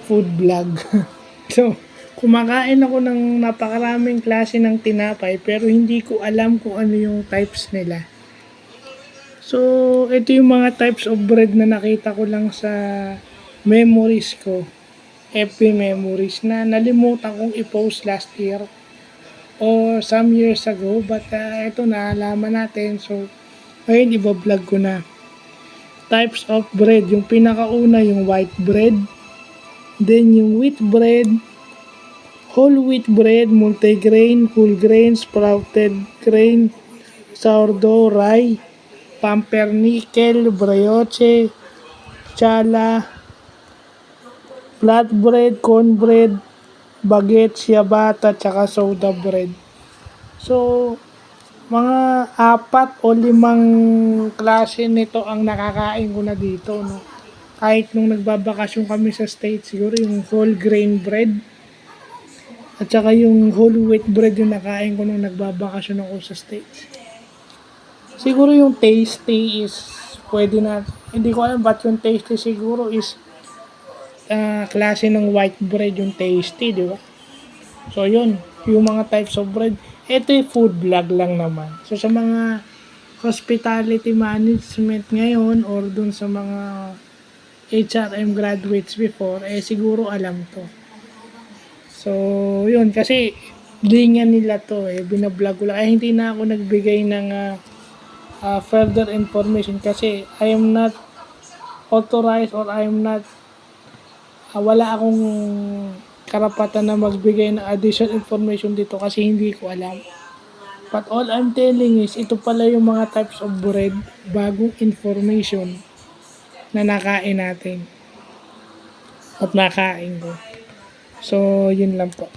food vlog. So, kumakain ako ng napakaraming klase ng tinapay pero hindi ko alam kung ano yung types nila. So, ito yung mga types of bread na nakita ko lang sa memories ko. FB memories na nalimutan kong i-post last year or some years ago, but ito na, alaman natin. So, ngayon iba-vlog ko na. Types of bread. Yung pinakauna, yung white bread. Then, yung wheat bread. Whole wheat bread, multigrain, whole grain, sprouted grain, sourdough, rye, pumpernickel, brioche, challah, flatbread, cornbread, baguette, ciabatta, tsaka soda bread. So, mga 4 o 5 klase nito ang nakakain ko na dito, no? Kahit nung nagbabakasyon kami sa States, siguro yung whole grain bread at saka yung whole wheat bread yung nakain ko nung nagbabakasyon ako sa States. Siguro yung tasty is pwede na, hindi ko alam ba't yung tasty siguro is klase ng white bread yung tasty, di ba? So, yun. Yung mga types of bread. Ito yung food vlog lang naman. So, sa mga hospitality management ngayon or dun sa mga HRM graduates before, siguro alam to. So, yun. Kasi, linya nila to binablog ko lang. Hindi na ako nagbigay ng further information kasi I am not authorized or I am not wala akong karapatan na magbigay ng additional information dito kasi hindi ko alam. But all I'm telling is, ito pala yung mga types of bread, bagong information na nakain natin at nakain ko. So, yun lang po.